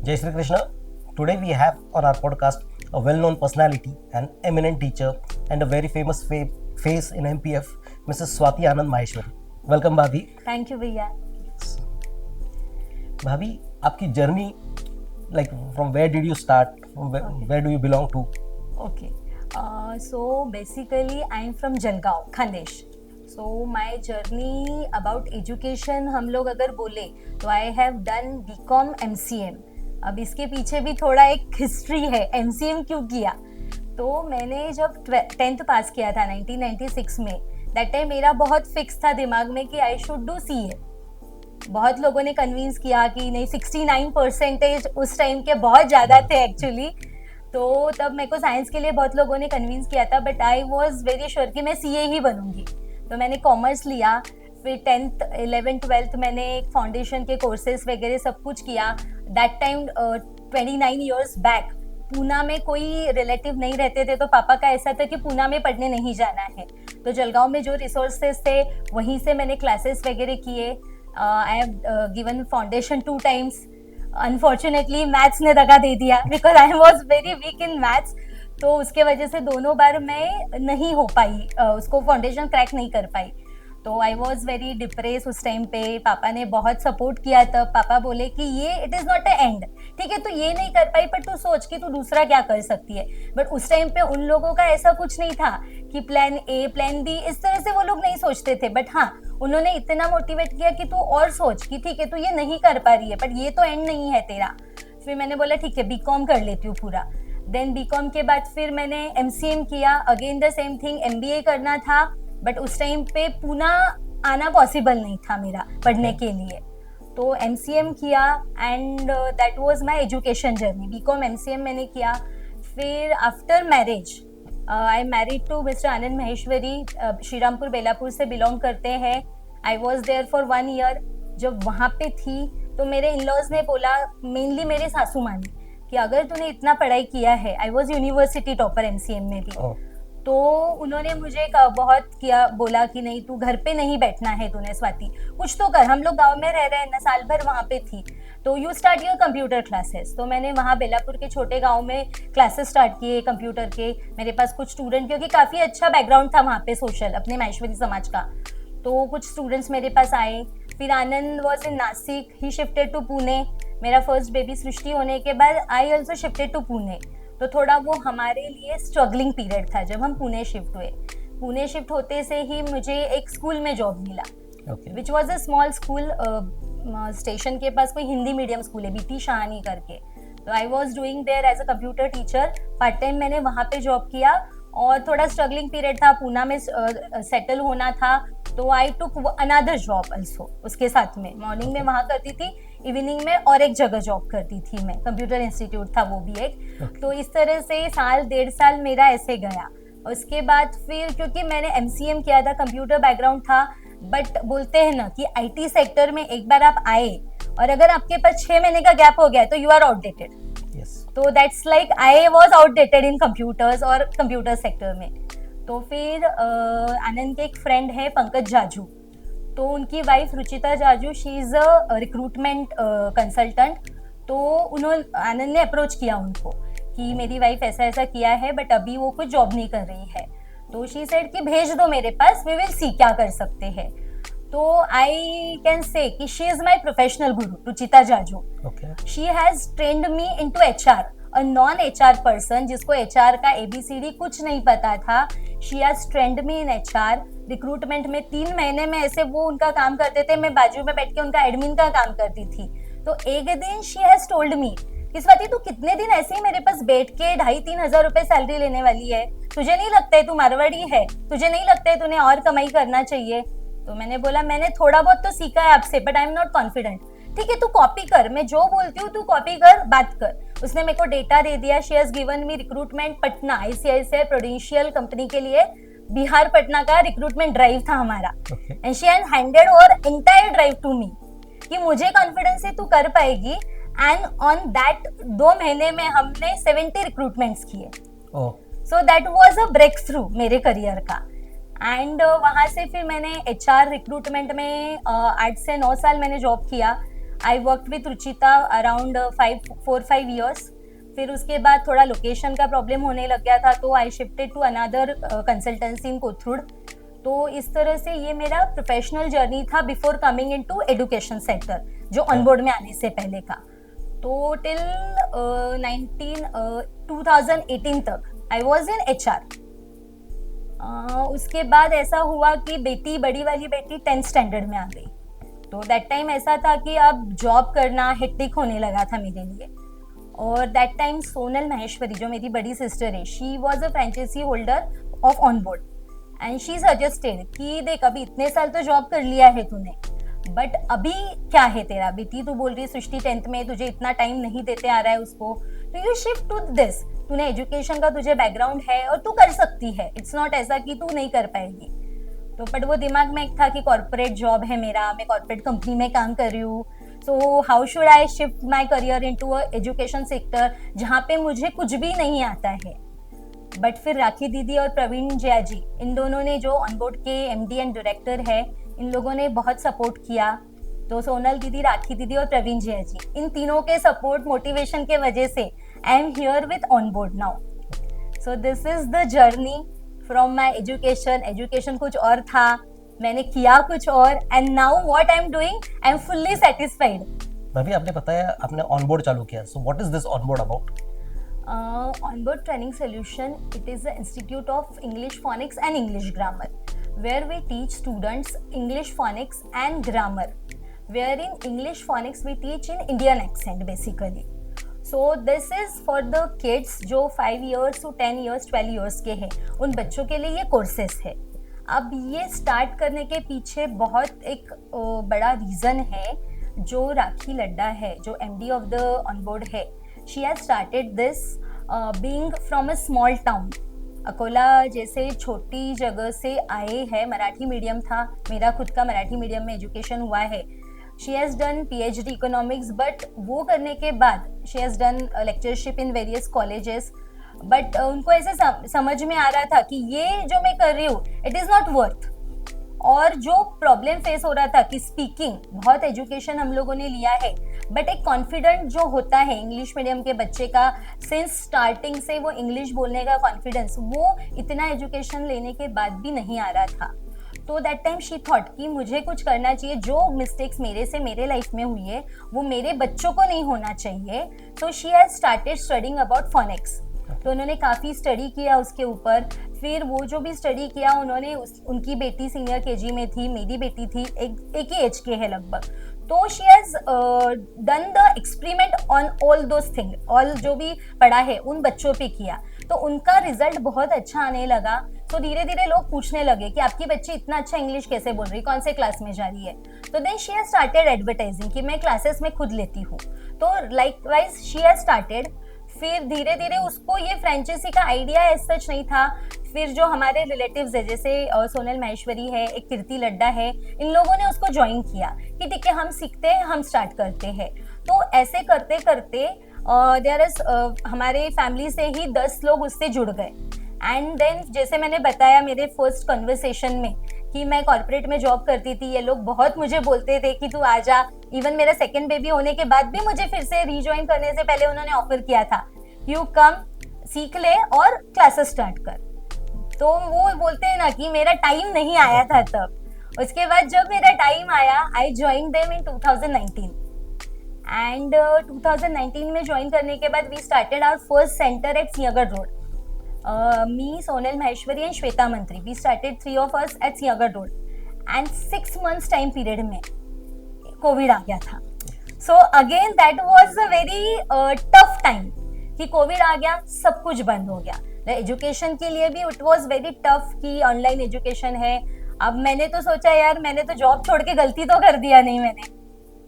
Jai Shri Krishna. Today we have on our podcast a well-known personality, an eminent teacher, and a very famous face in MPF, Mrs. Swati Anand Maheshwari. Welcome, Bhabhi. Thank you भैया. Bhabhi, आपकी journey, like from where did you start? From where do you belong to? Okay. So basically I am from Jalgaon, Khandesh. So my journey about education हम लोग अगर बोले तो I have done BCom MCM. अब इसके पीछे भी थोड़ा एक हिस्ट्री है. MCM क्यों किया? तो मैंने जब 10th पास किया था 1996 में, दैट टाइम मेरा बहुत फिक्स था दिमाग में कि आई शुड डू CA. बहुत लोगों ने कन्विंस किया कि नहीं, 69% उस टाइम के बहुत ज़्यादा थे एक्चुअली. तो तब मेरे को साइंस के लिए बहुत लोगों ने कन्विंस किया था, but I was very sure कि मैं CA ही बनूंगी. तो मैंने कॉमर्स लिया. फिर 10th 11th 12th मैंने फाउंडेशन के कोर्सेज वगैरह सब कुछ किया. That time 29 years back Poona में कोई रिलेटिव नहीं रहते थे, तो पापा का ऐसा था कि पूना में पढ़ने नहीं जाना है. तो जलगांव में जो रिसोर्सेज थे वहीं से मैंने क्लासेस वगैरह किए. I have given foundation 2 times. Unfortunately maths ने दगा दे दिया because I was very weak in maths. तो उसके वजह से दोनों बार मैं नहीं हो पाई, उसको फाउंडेशन क्रैक नहीं कर पाई. तो आई वॉज वेरी डिप्रेस उस टाइम पे. पापा ने बहुत सपोर्ट किया. तब पापा बोले कि ये it is not a and, ठीक है तू ये नहीं कर पाई पर तू सोच कि तू दूसरा क्या कर सकती है. बट उस टाइम पे उन लोगों का ऐसा कुछ नहीं था कि प्लान A प्लान B इस तरह से वो लोग नहीं सोचते थे. बट हाँ, उन्होंने इतना मोटिवेट किया कि तू और सोच कि ठीक है तू ये नहीं कर पा रही है बट ये तो एंड नहीं है तेरा. फिर मैंने बोला ठीक है BCom कर लेती हूँ पूरा. देन BCom के बाद फिर मैंने MCM किया. Again the same thing, MBA करना था बट उस टाइम पे पूना आना पॉसिबल नहीं था मेरा पढ़ने के लिए. तो MCM किया and that was my education journey. BCom MCM मैंने किया. फिर after marriage I married to mister Anand Maheshwari. Shrirampur Belapur से बिलोंग करते हैं. I was there for 1 year. जब वहाँ पे थी तो मेरे इन लॉज ने बोला, मेनली मेरे सासू माँ ने, कि अगर तूने इतना पढ़ाई किया है, I was university topper MCM में भी, तो उन्होंने मुझे बहुत किया, बोला कि नहीं तू घर पे नहीं बैठना है, तूने स्वाति कुछ तो कर. हम लोग गांव में रह रहे हैं ना, साल भर वहाँ पे थी, तो you start your computer classes. तो मैंने वहाँ बेलापुर के छोटे गांव में क्लासेस स्टार्ट किए कंप्यूटर के. मेरे पास कुछ स्टूडेंट, क्योंकि काफ़ी अच्छा बैकग्राउंड था वहाँ पे सोशल अपने महेश्वरी समाज का, तो कुछ स्टूडेंट्स मेरे पास आए. फिर Anand was in Nashik, he shifted to Pune. मेरा फर्स्ट बेबी सृष्टि होने के बाद I also shifted to Pune. तो थोड़ा वो हमारे लिए स्ट्रगलिंग पीरियड था जब हम पुणे शिफ्ट हुए. पुणे शिफ्ट होते से ही मुझे एक स्कूल में जॉब मिला, which was a small school. Station के पास कोई हिंदी मीडियम स्कूल है, BT शाहानी करके. तो I was doing there as a computer teacher. Part time मैंने वहाँ पे जॉब किया और थोड़ा स्ट्रगलिंग पीरियड था, पूना में सेटल होना था. तो आई टुक अनदर जॉब ऑल्सो उसके साथ में. मॉर्निंग में वहाँ करती थी, इवनिंग में और एक जगह जॉब करती थी मैं, कंप्यूटर इंस्टीट्यूट था वो भी एक. तो इस तरह से 1.5 साल मेरा ऐसे गया. उसके बाद फिर क्योंकि मैंने MCM किया था, कंप्यूटर बैकग्राउंड था, बट बोलते हैं ना कि IT सेक्टर में एक बार आप आए और अगर आपके पास 6 महीने का गैप हो गया तो यू आर आउटडेटेड. तो that's like I was outdated in computers और कंप्यूटर सेक्टर में. तो फिर आनंद के एक फ्रेंड है पंकज जाजू, तो उनकी wife Ruchita Jaju, she is a recruitment consultant. तो उन्होंने, आनंद ने अप्रोच किया उनको कि मेरी वाइफ ऐसा ऐसा किया है बट अभी वो कुछ जॉब नहीं कर रही है. तो शी सेड कि भेज दो मेरे पास, वी विल सी क्या कर सकते हैं. तो आई कैन से कि she is my professional Guru Ruchita Jaju. She has trend me into HR, a non HR person जिसको HR का ABCD कुछ नहीं पता था. She has trend me in HR. Recruitment में 3 महीने में ऐसे वो उनका काम करते थे, मैं बाजू में बैठ के उनका एडमिन का काम करती थी. तो एक दिन शी हैज टोल्ड मी कि स्वाति तू कितने दिन ऐसे ही मेरे पास बैठ के 2,500-3 हजार रुपए सैलरी लेने वाली है, तुझे नहीं लगता है तू मारवाड़ी है, तुझे नहीं लगता है तूने और कमाई करना चाहिए. तो मैंने बोला मैंने थोड़ा बहुत तो सीखा है आपसे but I am not confident. ठीक है तू कॉपी कर, मैं जो बोलती हूँ तू कॉपी कर, बात कर. उसने मेरे को डेटा दे दिया. She has given me recruitment Patna, ICICI Prudential कंपनी के लिए बिहार पटना का रिक्रूटमेंट ड्राइव था हमारा. And she has handed over entire drive to me कि मुझे कॉन्फिडेंस है तू कर पाएगी. एंड ऑन दैट 2 महीने में हमने 70 रिक्रूटमेंट्स किए. So that was a breakthrough मेरे करियर का. एंड वहाँ से फिर मैंने HR रिक्रूटमेंट में 8 से 9 साल मैंने जॉब किया. I work with Ruchita around 4-5 years. फिर उसके बाद थोड़ा लोकेशन का प्रॉब्लम होने लग गया था, तो I shifted to another consultancy in Kothrud. तो इस तरह से ये मेरा प्रोफेशनल जर्नी था before coming into education sector, जो ऑनबोर्ड में आने से पहले का. तो टिल 2018 तक आई वॉज इन HR. उसके बाद ऐसा हुआ कि बड़ी वाली बेटी 10th स्टैंडर्ड में आ गई. तो दैट टाइम ऐसा था कि अब जॉब करना हेक्टिक होने लगा था मेरे लिए. और दैट टाइम सोनल महेश्वरी, जो मेरी बड़ी सिस्टर है, she was a franchisee holder of Onboard, and she suggested कि देख अभी इतने साल तो जॉब कर लिया है तूने, बट अभी क्या है तेरा बेटी, तू बोल रही है सृष्टि 10th में, तुझे इतना टाइम नहीं देते आ रहा है उसको, तो यू शिफ्ट टू दिस. तूने एजुकेशन का तुझे बैकग्राउंड है और तू कर सकती है, इट्स नॉट ऐसा कि तू नहीं कर पाएगी. तो बट वो दिमाग में एक था कि कॉर्पोरेट जॉब है मेरा, मैं कॉर्पोरेट कंपनी में काम कर रही हूँ, so how should I shift my career into education sector जहाँ पे मुझे कुछ भी नहीं आता है. बट फिर राखी दीदी और प्रवीण जया जी, इन दोनों ने, जो ऑनबोर्ड के MD एंड डायरेक्टर है, इन लोगों ने बहुत सपोर्ट किया. तो सोनल दीदी, राखी दीदी और प्रवीण जया जी, इन तीनों के सपोर्ट मोटिवेशन के वजह से I am here with onboard now. So this is the journey from my education कुछ और था, मैंने किया कुछ और, and now what I am doing, I am fully satisfied. भाभी आपने बताया आपने ऑनबोर्ड चालू किया, so what is this onboard about? Onboard Training Solution, it is the Institute of English Phonics and English Grammar, where we teach students English phonics and grammar, where in English phonics we teach in Indian accent basically. So this is for the kids जो 5 years to 10 years 12 years के हैं, उन बच्चों के लिए ये courses है. अब ये स्टार्ट करने के पीछे बहुत एक बड़ा रीज़न है, जो राखी लड्डा है, जो MD ऑफ द ऑनबोर्ड है. She has started this being from a small town. Akola जैसे छोटी जगह से आए हैं, मराठी मीडियम था, मेरा खुद का मराठी मीडियम में एजुकेशन हुआ है. She has done PhD economics, but वो करने के बाद she has done lectureship in various colleges. But उनको ऐसे समझ में आ रहा था कि ये जो मैं कर रही हूँ इट इज़ नॉट वर्थ. और जो प्रॉब्लम फेस हो रहा था कि स्पीकिंग, बहुत एजुकेशन हम लोगों ने लिया है, बट एक कॉन्फिडेंट जो होता है इंग्लिश मीडियम के बच्चे का, सिंस स्टार्टिंग से वो इंग्लिश बोलने का कॉन्फिडेंस, वो इतना एजुकेशन लेने के बाद भी नहीं आ रहा था. तो दैट टाइम शी थॉट कि मुझे कुछ करना चाहिए, जो मिस्टेक्स मेरे से मेरे लाइफ में हुई है वो मेरे बच्चों को नहीं होना चाहिए. तो she has started studying about phoenix. तो उन्होंने काफ़ी स्टडी किया उसके ऊपर. फिर वो जो भी स्टडी किया उन्होंने, उनकी बेटी सीनियर KG में थी, मेरी बेटी थी एक ही एज के है लगभग. तो she has done the experiment on all those thing, all जो भी पढ़ा है उन बच्चों पे किया. तो उनका रिजल्ट बहुत अच्छा आने लगा. तो धीरे धीरे लोग पूछने लगे कि आपकी बच्ची इतना अच्छा इंग्लिश कैसे बोल रही, कौन से क्लास में जा रही है. तो then she has started advertising कि मैं क्लासेस में खुद लेती हूँ. तो लाइकवाइज शी हैज स्टार्टेड. फिर धीरे धीरे उसको ये फ्रेंचाइजी का आइडिया एज सच नहीं था. फिर जो हमारे रिलेटिव्स है, जैसे सोनल महेश्वरी है, एक कीर्ति लड्डा है, इन लोगों ने उसको ज्वाइन किया कि ठीक है हम सीखते हैं, हम स्टार्ट करते हैं. तो ऐसे करते करते देयर इज हमारे फैमिली से ही 10 लोग उससे जुड़ गए. एंड देन जैसे मैंने बताया मेरे फर्स्ट कन्वर्सेशन में कि मैं कॉर्पोरेट में जॉब करती थी, ये लोग बहुत मुझे बोलते थे कि तू आ जा. इवन मेरा सेकेंड बेबी होने के बाद भी मुझे फिर से रीज्वाइन करने से पहले उन्होंने ऑफर किया था, यू कम, सीख ले और क्लासेस स्टार्ट कर. तो वो बोलते हैं ना कि मेरा टाइम नहीं आया था तब. उसके बाद जब मेरा टाइम आया, I join them in 2019. And 2019 में ज्वाइन करने के बाद we started our first centre at Sinhagad road. Me, Sonal Maheshwari and Shweta Mantri, we started 3 of us at Sinhagad road. And 6 months time period में कोविड आ गया था. So again that was a very tough time कि Covid आ गया, सब कुछ बंद हो गया. एजुकेशन के लिए भी इट वाज वेरी टफ कि ऑनलाइन एजुकेशन है. अब मैंने तो सोचा यार मैंने तो जॉब छोड़ के गलती तो कर दिया नहीं मैंने.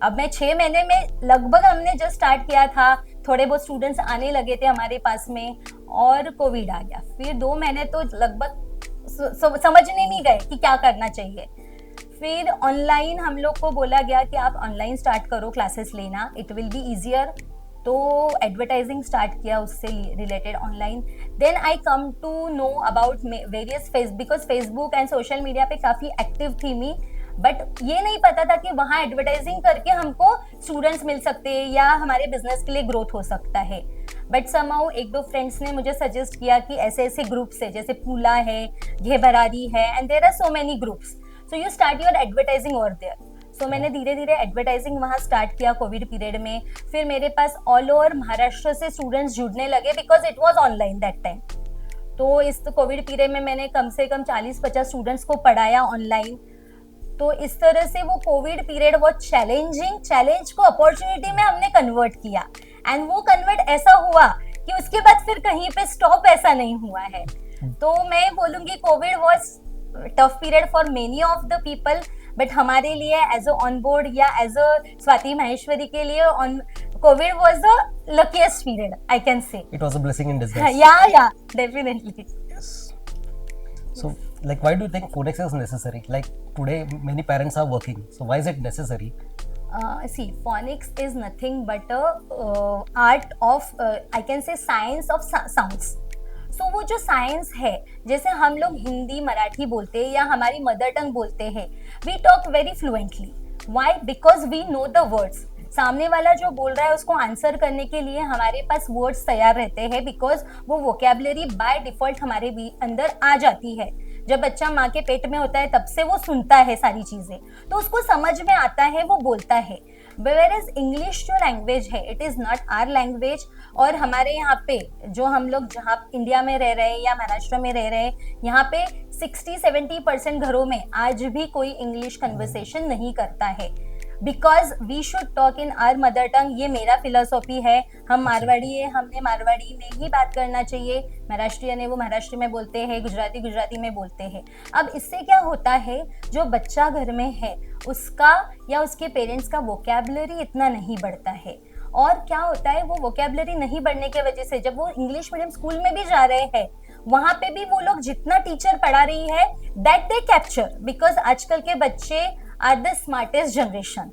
अब मैं 6 महीने में लगभग, हमने जस्ट स्टार्ट किया था, थोड़े बहुत स्टूडेंट्स आने लगे थे हमारे पास में, और कोविड आ गया. फिर 2 महीने तो लगभग समझने नहीं गए कि क्या करना चाहिए. फिर ऑनलाइन हम लोग को बोला गया कि आप ऑनलाइन स्टार्ट करो क्लासेस लेना, इट विल बी ईजियर. तो एडवर्टाइजिंग स्टार्ट किया उससे related online. Then I come to know about various because Facebook and social media पे काफ़ी एक्टिव थी मी. बट ये नहीं पता था कि वहाँ एडवर्टाइजिंग करके हमको स्टूडेंट्स मिल सकते हैं या हमारे बिजनेस के लिए ग्रोथ हो सकता है। बट समहाउ एक दो फ्रेंड्स ने मुझे सजेस्ट किया कि ऐसे ऐसे ग्रुप्स है, जैसे पूला है, घेबरारी है, and there are so many groups, so you start your advertising over there. सो मैंने धीरे धीरे एडवर्टाइजिंग वहाँ स्टार्ट किया कोविड पीरियड में। फिर मेरे पास ऑल ओवर महाराष्ट्र से स्टूडेंट्स जुड़ने लगे because it was online that time. तो इस कोविड पीरियड में मैंने कम से कम 40-50 स्टूडेंट्स को पढ़ाया ऑनलाइन। तो इस तरह से वो कोविड पीरियड बहुत चैलेंज को अपॉर्चुनिटी में हमने कन्वर्ट किया, एंड वो कन्वर्ट ऐसा हुआ कि उसके बाद फिर कहीं पे स्टॉप ऐसा नहीं हुआ है। तो मैं बोलूंगी Covid was tough period for many of the people, but हमारे लिए एज अ ऑन बोर्ड या एज अ स्वाति माहेश्वरी के लिए on Covid was the luckiest period, I can say. It was a blessing in disguise. Yeah, definitely. Yes. So, like, why do you think phonics is necessary? Like, today many parents are working, so why is it necessary? See, phonics is nothing but a art of, I can say, science of sounds. So वो जो science है, जैसे हम लोग हिंदी मराठी बोलते हैं या हमारी मदर टंग बोलते हैं, we talk very fluently. Why? Because we know the words. सामने वाला जो बोल रहा है उसको आंसर करने के लिए हमारे पास वर्ड्स तैयार रहते हैं, बिकॉज वो वोकैबुलरी बाय डिफॉल्ट हमारे भी अंदर आ जाती है। जब बच्चा माँ के पेट में होता है तब से वो सुनता है सारी चीजें, तो उसको समझ में आता है, वो बोलता है। Whereas इंग्लिश जो लैंग्वेज है, it is not our language. और हमारे यहाँ पे जो हम लोग जहाँ इंडिया में रह रहे हैं या महाराष्ट्र में रह रहे हैं, यहाँ पे 60-70% घरों में आज भी कोई इंग्लिश कन्वर्सेशन नहीं करता है, because we should talk in our mother tongue. ये मेरा फिलोसॉफी है। हम मारवाड़ी है, हमने मारवाड़ी में ही बात करना चाहिए। महाराष्ट्रियन है, वो महाराष्ट्री में बोलते हैं, गुजराती में बोलते हैं। अब इससे क्या होता है, जो बच्चा घर में है उसका या उसके पेरेंट्स का वोकैबुलरी इतना नहीं बढ़ता है। और क्या होता है, वो वोकैबुलरी नहीं बढ़ने की वजह से जब वो इंग्लिश मीडियम स्कूल में भी जा रहे हैं, वहां पे भी वो लोग जितना टीचर पढ़ा रही है दैट दे कैप्चर, बिकॉज आजकल के बच्चे आर द स्मार्टेस्ट जनरेशन,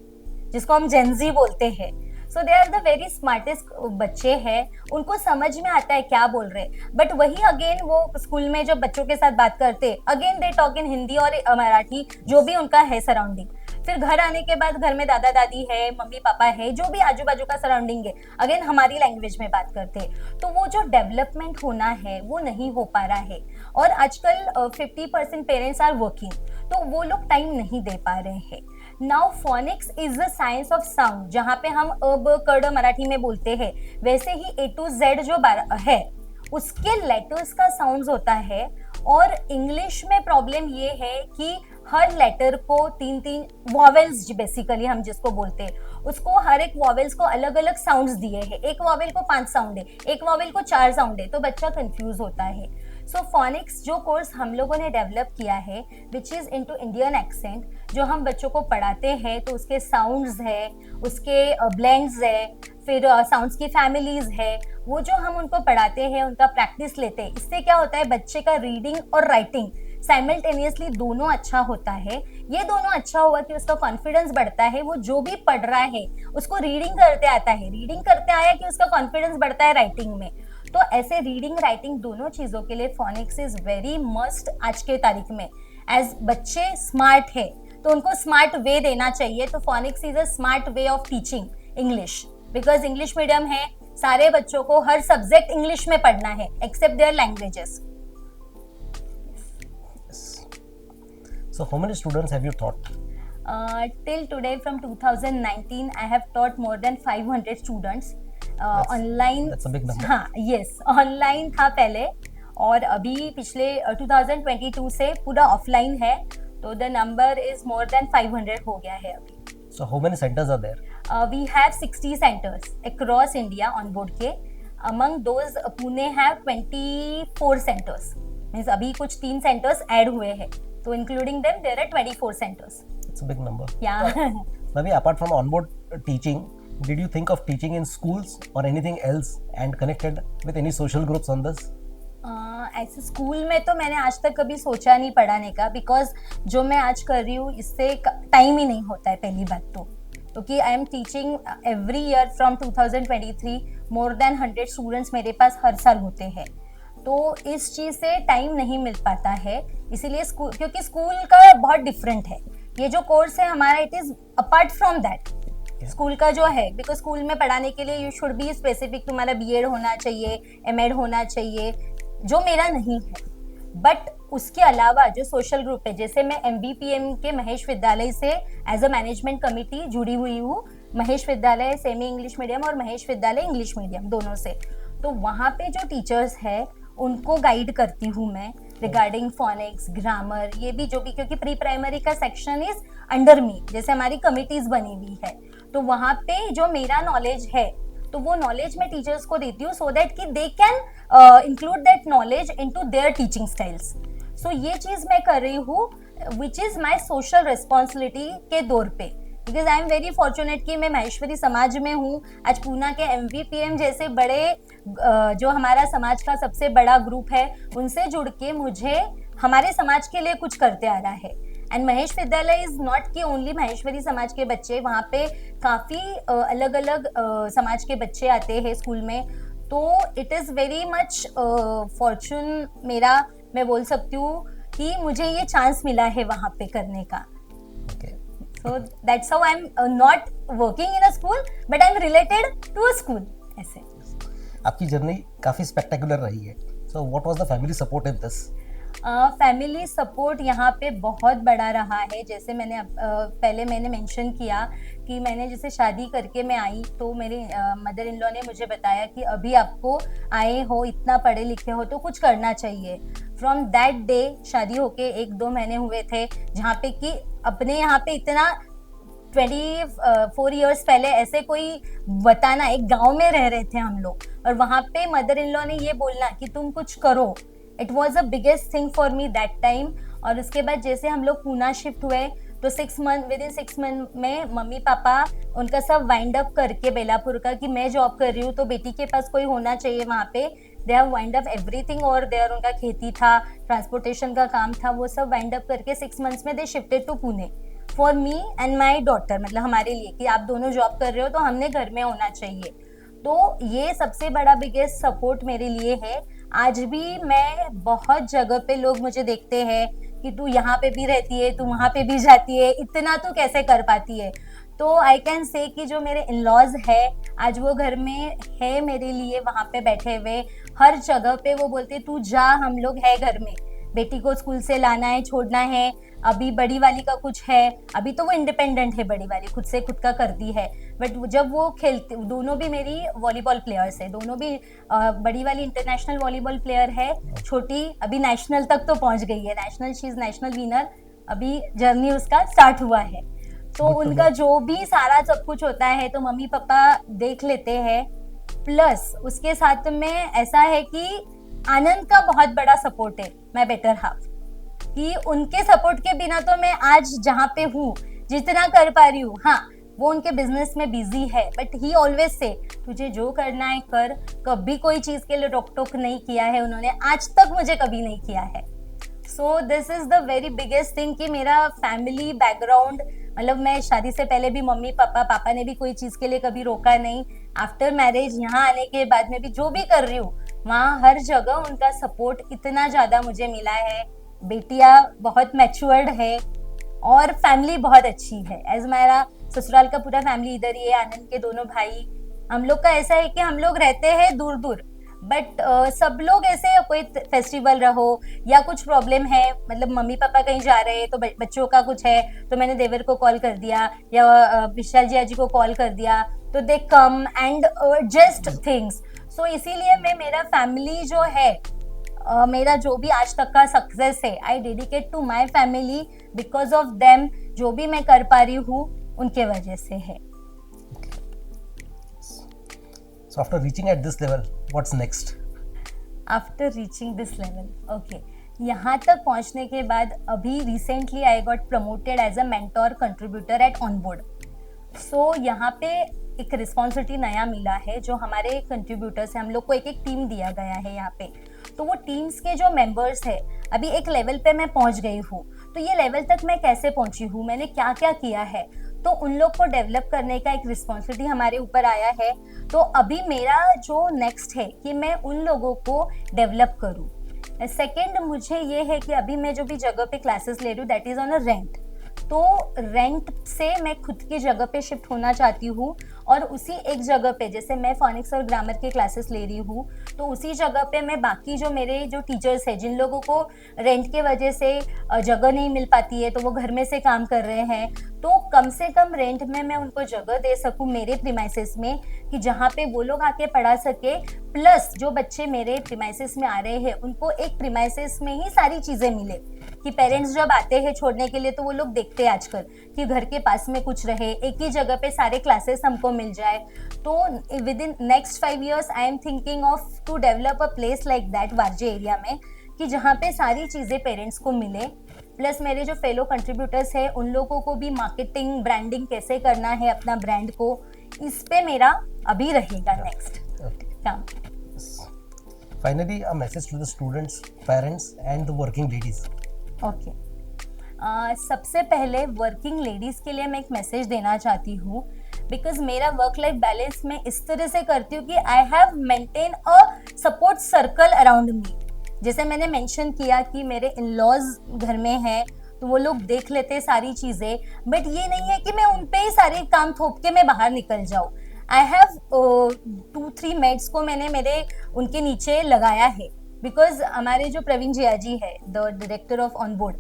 जिसको हम जेनजी बोलते हैं। So they are the very smartest बच्चे हैं, उनको समझ में आता है क्या बोल रहे हैं। बट वही अगेन वो स्कूल में जब बच्चों के साथ बात करते, again they talk in Hindi और मराठी, जो भी उनका है सराउंडिंग। फिर घर आने के बाद घर में दादा दादी है, मम्मी पापा है, जो भी आजू बाजू का सराउंडिंग है, अगेन हमारी लैंग्वेज में बात करते हैं। तो वो जो डेवलपमेंट होना है वो नहीं हो पा रहा है। और आजकल 50% पेरेंट्स आर वर्किंग, तो वो लोग टाइम नहीं दे पा रहे हैं। Now phoenix is the science of sound, जहाँ पे हम अ ब क ड मराठी में बोलते हैं, वैसे ही A to Z जो है उसके लेटर्स का साउंड्स होता है। और इंग्लिश में प्रॉब्लम ये है कि हर लेटर को 3-3 वॉवेल्स बेसिकली हम जिसको बोलते हैं, उसको हर एक वॉवेल्स को अलग अलग साउंड्स दिए हैं। एक वॉवेल को 5 साउंड है, एक वॉवेल को 4 साउंड है, तो बच्चा कंफ्यूज होता है। सो फोनिक्स जो कोर्स हम लोगों ने डेवलप किया है, which is into Indian accent, जो हम बच्चों को पढ़ाते हैं, तो उसके साउंड्स है, उसके ब्लेंड्स है, फिर साउंड्स की फैमिलीज है, वो जो हम उनको पढ़ाते हैं, उनका प्रैक्टिस लेते हैं। इससे क्या होता है, बच्चे का रीडिंग और राइटिंग साइमल्टेनियसली दोनों अच्छा होता है। ये दोनों अच्छा हुआ कि उसका कॉन्फिडेंस बढ़ता है, वो जो भी पढ़ रहा है उसको रीडिंग करते आता है, रीडिंग करते आया कि उसका कॉन्फिडेंस बढ़ता है राइटिंग में। तो ऐसे रीडिंग राइटिंग दोनों चीजों के लिए फोनिक्स इज वेरी मस्ट आज के तारीख में। एज बच्चे स्मार्ट है तो उनको स्मार्ट वे देना चाहिए, तो phoenix is a smart way of teaching English, because English medium है, सारे बच्चों को हर सब्जेक्ट इंग्लिश में पढ़ना है except their languages. So how many students have you taught? Till today from 2019 I have taught more than 500 students. Online, that's a big number. हाँ, yes, online था पहले, और अभी पिछले 2022 से पूरा ऑफलाइन है, तो the number is more than 500 हो गया है अभी। So how many centers are there? We have 60 centers across India on board के। Among those Pune have 24 centers. Means अभी कुछ 3 centers add हुए हैं, तो including them there are 24 centers. It's a big number. Yeah. Maybe apart from onboard teaching, did you think of teaching in schools or anything else and connected with any social groups on this? ऐसे school में तो मैंने आज तक कभी सोचा नहीं पढ़ाने का, बिकॉज जो मैं आज कर रही हूँ इससे टाइम ही नहीं होता है पहली बात तो, क्योंकि I am teaching every year from 2023 more than 100 students मेरे पास हर साल होते हैं, तो इस चीज़ से टाइम नहीं मिल पाता है। इसीलिए स्कूल, क्योंकि स्कूल का बहुत डिफरेंट है, ये जो कोर्स है हमारा, it is apart from that school का जो है, बिकॉज स्कूल में पढ़ाने के लिए यू शुड बी स्पेसिफिक, तुम्हारा बीएड होना चाहिए, एमएड होना चाहिए, जो मेरा नहीं है। बट उसके अलावा जो सोशल ग्रुप है, जैसे मैं MBPM के महेश विद्यालय से एज अ मैनेजमेंट कमिटी जुड़ी हुई हूँ, महेश विद्यालय सेमी इंग्लिश मीडियम और महेश विद्यालय इंग्लिश मीडियम दोनों से, तो वहाँ पे जो टीचर्स है उनको गाइड करती हूँ मैं रिगार्डिंग फोनिक्स, ग्रामर, ये भी जो भी, क्योंकि प्री प्राइमरी का सेक्शन इज अंडर मी, जैसे हमारी कमिटीज बनी हुई है, तो वहाँ पे जो मेरा नॉलेज है तो वो नॉलेज मैं टीचर्स को देती हूँ, सो दैट कि they can include that knowledge into their teaching styles. So ये चीज मैं कर रही हूँ, which is my social responsibility के दौर पे, because I am very fortunate कि मैं माहेश्वरी समाज में हूँ। आज पूना के MVPM जैसे बड़े जो हमारा समाज का सबसे बड़ा ग्रुप है, उनसे जुड़ के मुझे हमारे समाज के लिए कुछ करते आ रहा है। एंड महेश विद्यालय इज नॉट कि ओनली माहेश्वरी समाज के बच्चे, वहाँ पे काफी अलग अलग समाज के बच्चे आते हैं स्कूल में, तो it is very much Fortune मेरा, मैं बोल सकती हूँ कि मुझे ये चांस मिला है वहाँ पे करने का। So that's how I'm not working in a school, but I'm related to a school. ऐसे। आपकी जर्नी काफ़ी स्पेक्टेकुलर रही है, so what was the family support in this? Family support यहाँ पे बहुत बड़ा रहा है। जैसे मैंने पहले मैंने मेंशन किया कि मैंने जैसे शादी करके मैं आई, तो मेरे मदर इन लॉ ने मुझे बताया कि अभी आपको आए हो, इतना पढ़े लिखे हो, तो कुछ करना चाहिए। फ्रॉम दैट डे शादी होके 1-2 महीने हुए थे, जहाँ पे कि अपने यहाँ पे इतना 24 इयर्स पहले ऐसे कोई बताना, एक गांव में रह रहे थे हम लोग, और वहाँ पे मदर इन लॉ ने ये बोलना कि तुम कुछ करो, it was a biggest thing for me that time. और उसके बाद जैसे हम लोग पूना शिफ्ट हुए, तो विद इन 6 मंथ में मम्मी पापा उनका सब वाइंड अप करके बेलापुर का, कि मैं जॉब कर रही हूँ तो बेटी के पास कोई होना चाहिए वहाँ पे, they have wind up everything. और देयर उनका खेती था, ट्रांसपोर्टेशन का काम था, वो सब वाइंड अप करके 6 मंथ्स में they shifted to Pune for me and my daughter, मतलब हमारे लिए, कि आप दोनों जॉब कर रहे हो तो हमने घर में होना चाहिए। तो ये सबसे बड़ा बिगेस्ट सपोर्ट मेरे लिए है। आज भी मैं बहुत जगह पे लोग मुझे देखते हैं कि तू यहाँ पे भी रहती है, तू वहाँ पे भी जाती है, इतना तू कैसे कर पाती है। तो आई कैन से कि जो मेरे इन लॉज है, आज वो घर में है मेरे लिए, वहाँ पे बैठे हुए, हर जगह पे वो बोलते तू जा, हम लोग है घर में, बेटी को स्कूल से लाना है, छोड़ना है। अभी बड़ी वाली का कुछ है, अभी तो वो इंडिपेंडेंट है, बड़ी वाली खुद से खुद का करती है, बट जब वो खेलती, दोनों भी मेरी वॉलीबॉल प्लेयर्स है, दोनों भी बड़ी वाली इंटरनेशनल वॉलीबॉल प्लेयर है, छोटी अभी नेशनल तक तो पहुंच गई है, national, she is national winner, अभी जर्नी उसका स्टार्ट हुआ है। तो उनका जो भी सारा सब कुछ होता है तो मम्मी पापा देख लेते हैं। प्लस उसके साथ में ऐसा है कि आनंद का बहुत बड़ा सपोर्ट है, माय बेटर हाफ, कि उनके सपोर्ट के बिना तो मैं आज जहाँ पे हूँ, जितना कर पा रही हूँ, हाँ वो उनके बिजनेस में बिजी है, बट ही ऑलवेज से तुझे जो करना है कर, कभी कोई चीज के लिए रोक टोक नहीं किया है उन्होंने, आज तक मुझे कभी नहीं किया है। So this is the very biggest thing कि मेरा फैमिली बैकग्राउंड, मतलब मैं शादी से पहले भी मम्मी पापा ने भी कोई चीज के लिए कभी रोका नहीं, आफ्टर मैरिज यहाँ आने के बाद में भी जो भी कर रही हूँ वहाँ हर जगह उनका सपोर्ट इतना ज्यादा मुझे मिला है। बेटियां बहुत मैच्योर्ड है और फैमिली बहुत अच्छी है। एज मेरा ससुराल का पूरा फैमिली इधर ही है, आनंद के दोनों भाई, हम लोग का ऐसा है कि हम लोग रहते हैं दूर दूर, बट सब लोग ऐसे, कोई फेस्टिवल रहो या कुछ प्रॉब्लम है, मतलब मम्मी पापा कहीं जा रहे हैं तो बच्चों का कुछ है तो मैंने देवर को कॉल कर दिया या विशाल जी को कॉल कर दिया, तो दे कम एंड जस्ट थिंग्स। सो इसीलिए मैं, मेरा फैमिली जो है, मेरा जो भी आज तक का सक्सेस है, I dedicate to my family, because of them जो भी मैं कर पा रही हूँ उनके वजह से है। So after reaching at this level, what's next? After reaching this level, okay. यहाँ तक पहुँचने के बाद अभी recently I got promoted as a mentor contributor at onboard. So यहाँ पे एक रिस्पॉन्सिबिलिटी नया मिला है, जो हमारे कंट्रीब्यूटर्स हैं, हम लोग को एक एक टीम दिया गया है यहाँ पे, तो वो टीम्स के जो मेंबर्स है, अभी एक लेवल पे मैं पहुँच गई हूँ, तो ये लेवल तक मैं कैसे पहुँची हूँ, मैंने क्या क्या किया है, तो उन लोग को डेवलप करने का एक रिस्पॉन्सिबिलिटी हमारे ऊपर आया है। तो अभी मेरा जो नेक्स्ट है कि मैं उन लोगों को डेवलप करूँ। सेकेंड मुझे ये है कि अभी मैं जो भी जगह पे क्लासेस ले रही हूँ that is on a rent, तो रेंट से मैं खुद की जगह पे शिफ्ट होना चाहती हूँ और उसी एक जगह पे, जैसे मैं फोनिक्स और ग्रामर के क्लासेस ले रही हूँ, तो उसी जगह पे मैं बाकी जो मेरे जो टीचर्स हैं, जिन लोगों को रेंट के वजह से जगह नहीं मिल पाती है तो वो घर में से काम कर रहे हैं, तो कम से कम रेंट में मैं उनको जगह दे सकूँ मेरे प्रीमाइसेस में, कि जहाँ पे वो लोग आके पढ़ा सके, प्लस जो बच्चे मेरे प्रीमाइसेस में आ रहे हैं उनको एक प्रीमाइसेस में ही सारी चीजें मिले, कि पेरेंट्स जब आते हैं छोड़ने के लिए तो वो लोग देखते हैं आजकल कि घर के पास में कुछ रहे, एक ही जगह पे सारे क्लासेस हमको मिल जाए। तो within next 5 years I am thinking of to develop a place like that Warje area में, कि जहाँ पे सारी चीज़ें पेरेंट्स को मिले, प्लस मेरे जो फेलो कंट्रीब्यूटर्स हैं उन लोगों को भी मार्केटिंग ब्रांडिंग कैसे करना है अपना ब्रांड को, इस पे मेरा अभी रहेगा नेक्स्ट काम। Finally, a message to the students, parents, and the working ladies. Okay, सबसे पहले वर्किंग लेडीज के लिए मैं एक मैसेज देना चाहती हूँ, बिकॉज मेरा वर्क लाइफ बैलेंस मैं इस तरह से करती हूँ कि I have maintain a support circle around me. जैसे मैंने मेंशन किया कि मेरे इन लॉज घर में हैं तो वो लोग देख लेते हैं सारी चीज़ें, बट ये नहीं है कि मैं उन पे ही सारे काम थोप के मैं बाहर निकल जाऊँ। आई हैव 2-3 मेड्स को मैंने मेरे उनके नीचे लगाया है, बिकॉज हमारे जो प्रवीण जिया जी है, the director of Onboard,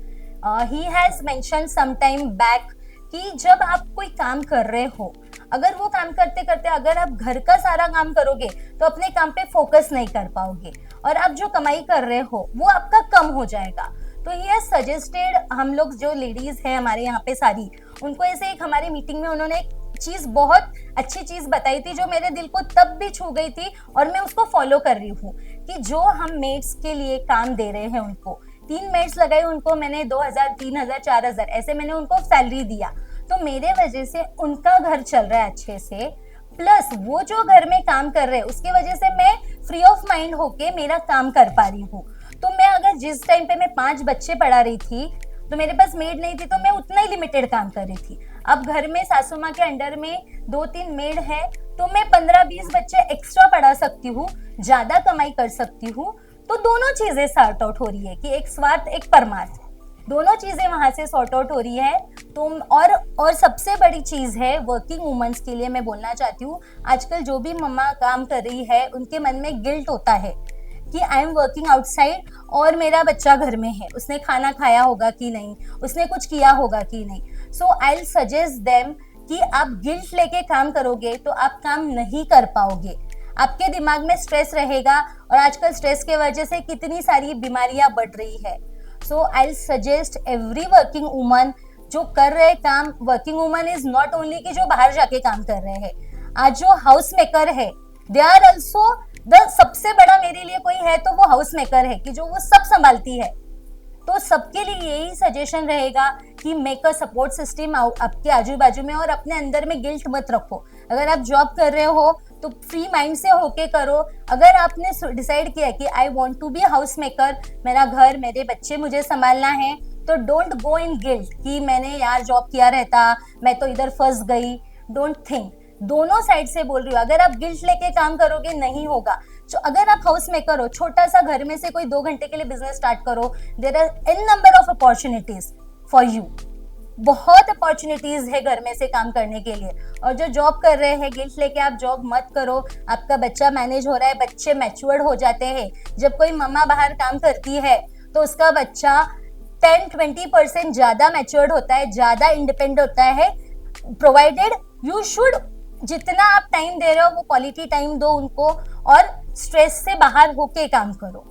he has mention some time back कि जब आप कोई काम कर रहे हो, अगर वो काम करते करते अगर आप घर का सारा काम करोगे तो अपने काम पे फोकस नहीं कर पाओगे और आप जो कमाई कर रहे हो वो आपका कम हो जाएगा। तो ये सजेस्टेड, हम लोग जो लेडीज हैं हमारे यहाँ पे सारी, उनको ऐसे एक हमारी मीटिंग में उन्होंने एक चीज, बहुत अच्छी चीज बताई थी जो मेरे दिल को तब भी छू गई थी और मैं उसको फॉलो कर रही हूँ, कि जो हम मेड्स के लिए काम दे रहे हैं उनको 3 मेड्स लगाई, उनको मैंने 2000, 3000, 4000 ऐसे मैंने उनको सैलरी दिया, तो मेरे वजह से उनका घर चल रहा है अच्छे से, प्लस वो जो घर में काम कर रहे हैं उसकी वजह से मैं फ्री ऑफ माइंड होके मेरा काम कर पा रही हूँ। तो मैं अगर जिस टाइम पे मैं 5 बच्चे पढ़ा रही थी तो मेरे पास मेड नहीं थी तो मैं उतना ही लिमिटेड काम कर रही थी। अब घर में सासू माँ के अंडर में 2-3 मेड है तो मैं 15-20 बच्चे एक्स्ट्रा पढ़ा सकती हूँ, ज्यादा कमाई कर सकती हूँ। तो दोनों चीजें सॉर्ट आउट हो रही है, कि एक स्वार्थ एक परमार्थ, दोनों चीजें वहां से सॉर्ट आउट हो रही है। तो और सबसे बड़ी चीज है वर्किंग वुमेन्स के लिए मैं बोलना चाहती हूँ, आजकल जो भी मम्मा काम कर रही है उनके मन में गिल्ट होता है कि आई एम वर्किंग आउटसाइड और मेरा बच्चा घर में है, उसने खाना खाया होगा कि नहीं, उसने कुछ किया होगा कि नहीं। सो आई विल सजेस्ट देम कि आप गिल्ट लेके काम करोगे तो आप काम नहीं कर पाओगे, आपके दिमाग में स्ट्रेस रहेगा और आजकल स्ट्रेस के वजह से कितनी सारी बीमारियां बढ़ रही है। So I will suggest every working woman जो कर रहे काम, working woman is not only कि जो बाहर जाके काम कर रहे हैं, आज जो हाउस मेकर है दे आर ऑल्सो सबसे बड़ा मेरे लिए कोई है तो वो हाउस मेकर है, कि जो वो सब संभालती है। तो सबके लिए यही सजेशन रहेगा कि मेक अ सपोर्ट सिस्टम आपके आजू बाजू में और अपने अंदर में गिल्ट मत रखो। अगर आप जॉब कर रहे हो तो फ्री माइंड से होके करो। अगर आपने डिसाइड किया कि I want to be house maker, मेरा घर, मेरे बच्चे मुझे संभालना है, तो डोंट गो इन गिल्ट कि मैंने यार जॉब किया रहता, मैं तो इधर फंस गई। डोंट थिंक, दोनों साइड से बोल रही हूँ, अगर आप गिल्ट लेके काम करोगे नहीं होगा। तो अगर आप हाउस मेकर हो, छोटा सा घर में से कोई 2 घंटे के लिए बिजनेस स्टार्ट करो, there are an number of opportunities for you, बहुत अपॉर्चुनिटीज है घर में से काम करने के लिए। और जो जॉब कर रहे हैं, गिल्ट लेके आप जॉब मत करो। आपका बच्चा मैनेज हो रहा है, बच्चे मैच्योर्ड हो जाते हैं। जब कोई मम्मा बाहर काम करती है तो उसका बच्चा 10-20% ज्यादा मैच्योर्ड होता है, ज्यादा इंडिपेंडेंट होता है, प्रोवाइडेड यू शुड जितना आप टाइम दे रहे हो वो क्वालिटी टाइम दो उनको और स्ट्रेस से बाहर होके काम करो।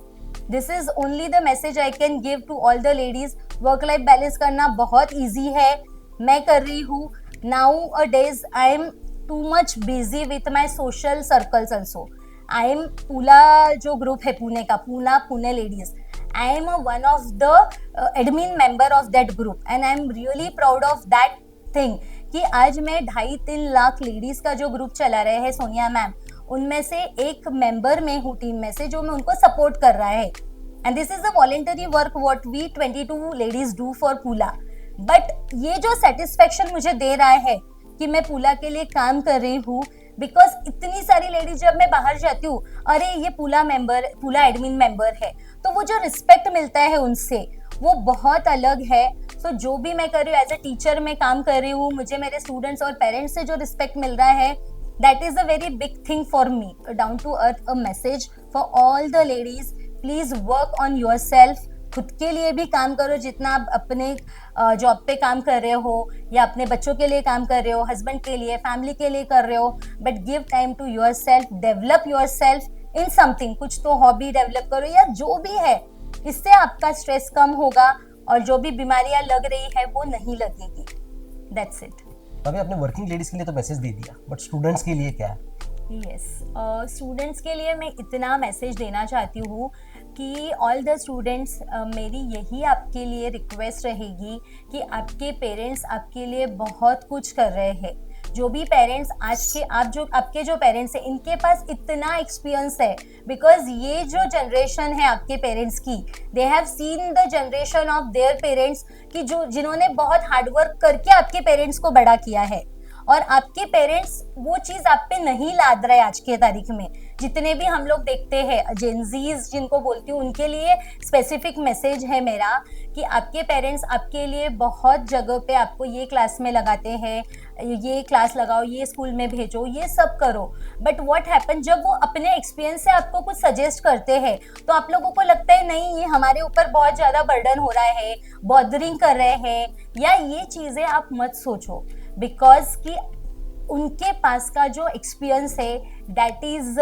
This is only the message I can give to all the ladies. Work life balance करना बहुत ईजी है, मैं कर रही हूँ। Nowadays I am too much busy with my social circles also. I am Pula जो group है पुणे का, Pune ladies, I am one of the admin member of that group and I am really proud of that thing कि आज मैं 2.5-3 lakh ladies का जो group चला रहे हैं सोनिया मैम, उनमें से एक मेंबर में हूँ टीम में से, जो मैं उनको सपोर्ट कर रहा है। And this is a voluntary work what we 22 ladies do for Pula. But ये जो सेटिस्फेक्शन मुझे दे रहा है कि मैं पूला के लिए काम कर रही हूँ, बिकॉज इतनी सारी लेडीज जब मैं बाहर जाती हूँ, अरे ये पूला एडमिन मेंबर है, तो वो जो रिस्पेक्ट मिलता है उनसे, वो बहुत अलग है. सो जो भी मैं कर रही हूँ एज अ टीचर मैं काम कर रही हूँ, मुझे मेरे स्टूडेंट्स और पेरेंट्स से जो रिस्पेक्ट मिल रहा है, that is a very big thing for me. Down to earth a message for all the ladies, please work on yourself. खुद के लिए भी काम करो जितना आप अपने जॉब पे काम कर रहे हो या अपने बच्चों के लिए काम कर रहे हो, हस्बैंड के लिए, फैमिली के लिए कर रहे हो, but give time to yourself, develop yourself in something. कुछ तो हॉबी डेवलप करो या जो भी है, इससे आपका स्ट्रेस कम होगा और जो भी बीमारियां लग रही है वो नहीं लगेगी. That's it. अभी आपने वर्किंग लेडीज के लिए तो मैसेज दे दिया, बट स्टूडेंट्स के लिए क्या है? यस, स्टूडेंट्स के लिए मैं इतना मैसेज देना चाहती हूँ कि ऑल द स्टूडेंट्स, मेरी यही आपके लिए रिक्वेस्ट रहेगी कि आपके पेरेंट्स आपके लिए बहुत कुछ कर रहे हैं. जो भी पेरेंट्स आज के आपके जो पेरेंट्स हैं, इनके पास इतना एक्सपीरियंस है, बिकॉज ये जो जनरेशन है आपके पेरेंट्स की, they have seen the generation of their parents, कि जो जिन्होंने बहुत हार्डवर्क करके आपके पेरेंट्स को बड़ा किया है, और आपके पेरेंट्स वो चीज आप पे नहीं लाद रहे आज के तारीख में. जितने भी हम लोग देखते हैं जेनजीज जिनको बोलती हूँ, उनके लिए स्पेसिफिक मैसेज है मेरा कि आपके पेरेंट्स आपके लिए बहुत जगह पे आपको ये क्लास में लगाते हैं, ये क्लास लगाओ, ये स्कूल में भेजो, ये सब करो. बट व्हाट हैपन, जब वो अपने एक्सपीरियंस से आपको कुछ सजेस्ट करते हैं तो आप लोगों को लगता है नहीं, ये हमारे ऊपर बहुत ज्यादा बर्डन हो रहा है, बॉदरिंग कर रहे हैं, या ये चीजें आप मत सोचो. बिकॉज कि उनके पास का जो एक्सपीरियंस है, that is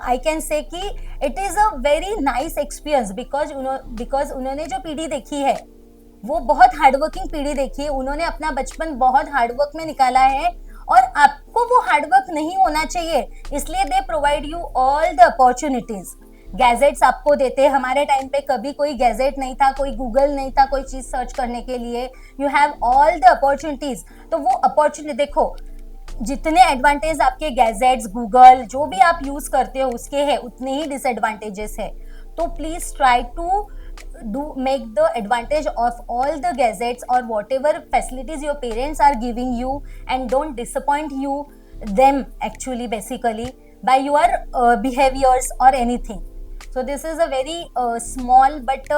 I can say कि it is a very nice experience. Because उन्होंने जो पीढ़ी देखी है वो बहुत हार्डवर्किंग पीढ़ी देखी है. उन्होंने अपना बचपन बहुत हार्डवर्क में निकाला है, और आपको वो हार्डवर्क नहीं होना चाहिए, इसलिए they provide you all the opportunities. Gadgets आपको देते हैं. हमारे टाइम पे कभी कोई गैजेट नहीं था, कोई गूगल नहीं था कोई चीज सर्च करने के लिए. You have all the opportunities. तो वो अपॉर्चुनिटी देखो, जितने एडवांटेज आपके गैजेट्स, गूगल, जो भी आप यूज करते हो उसके हैं, उतने ही डिसएडवांटेजेस है. तो please try to make the advantage of all the gadgets or whatever facilities your parents are giving you, and don't disappoint them actually basically by your behaviors or anything. So this is a very small but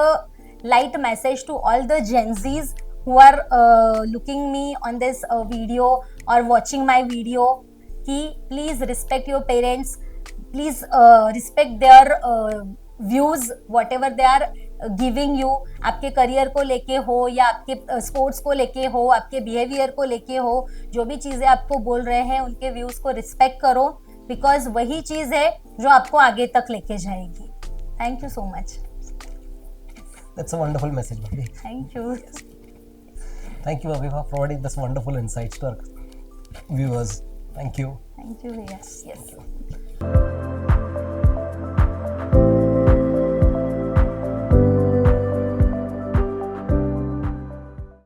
light message to all the Gen Zs who are looking me on this video or watching my video, ki please respect your parents, please respect their views whatever they are giving you. आपके career को लेके हो या आपके sports को लेके हो, आपके बिहेवियर को लेके हो, जो भी चीजें आपको बोल रहे हैं उनके व्यूज को रिस्पेक्ट करो, बिकॉज वही चीज है जो आपको आगे तक लेके जाएगी. Thank you so much. That's a wonderful message, Bhabhi. Thank you. Thank you, Bhabhi, for providing this wonderful insights to our viewers. Thank you. Thank you. Yes.